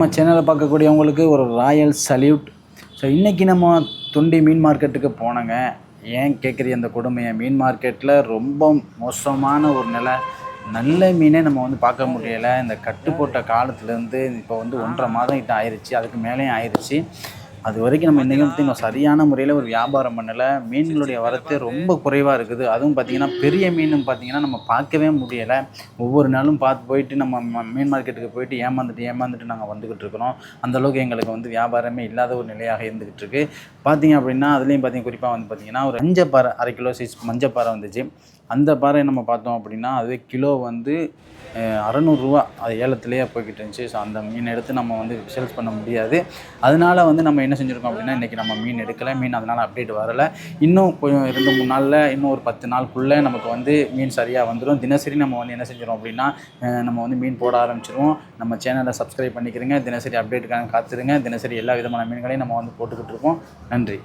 நம்ம சேனலை பார்க்கக்கூடியவங்களுக்கு ஒரு ராயல் சல்யூட். ஸோ இன்றைக்கி நம்ம தொண்டி மீன் மார்க்கெட்டுக்கு போனோங்க. ஏன் கேட்குறீ அந்த கொடுமையை? மீன் மார்க்கெட்டில் ரொம்ப மோசமான ஒரு நிலை. நல்ல மீனே நம்ம பார்க்க முடியலை. இந்த கட்டு போட்ட காலத்துலேருந்து இப்போ 1.5 மாதம் கிட்ட ஆயிடுச்சு, அதுக்கு மேலேயும் ஆயிடுச்சு. அது வரைக்கும் நம்ம இன்றைக்கும் சரியான முறையில் ஒரு வியாபாரம் பண்ணலை. மீன்களுடைய வரத்து ரொம்ப குறைவாக இருக்குது. அதுவும் பார்த்திங்கன்னா பெரிய மீன் பார்த்திங்கன்னா நம்ம பார்க்கவே முடியலை. ஒவ்வொரு நாளும் போயிட்டு நம்ம மீன் மார்க்கெட்டுக்கு போயிட்டு ஏமாந்துட்டு நாங்கள் வந்துக்கிட்டு இருக்கிறோம். அந்தளவுக்கு எங்களுக்கு வியாபாரமே இல்லாத ஒரு நிலையாக இருந்துக்கிட்டு இருக்குது. பார்த்திங்க அப்படின்னா அதுலேயும் குறிப்பாக பார்த்திங்கன்னா ஒரு மஞ்சப்பாறை 1/2 கிலோ சைஸ் மஞ்சப்பாறை வந்துச்சு. அந்த பாறையை நம்ம பார்த்தோம் அப்படின்னா அதுவே கிலோ 600 அது ஏலத்திலேயே போய்கிட்டு இருந்துச்சு. ஸோ அந்த மீன் எடுத்து நம்ம சேல்ஸ் பண்ண முடியாது. அதனால நம்ம என்ன செஞ்சுருக்கோம் அப்படின்னா இன்றைக்கி நம்ம மீன் எடுக்கலை. மீன் அதனால் அப்டேட் வரலை. இன்னும் கொஞ்சம் 2-3 நாளில், இன்னும் ஒரு 10 நாளுக்குள்ளே நமக்கு மீன் சரியாக வந்துடும். தினசரி நம்ம என்ன செஞ்சிடும் அப்படின்னா நம்ம மீன் போட ஆரம்பிச்சிடுவோம். நம்ம சேனலை சப்ஸ்கிரைப் பண்ணிக்கிறங்க. தினசரி அப்டேட்டுக்காக காத்துருங்க. தினசரி எல்லா விதமான மீன்களையும் நம்ம போட்டுக்கிட்டு இருக்கோம். நன்றி.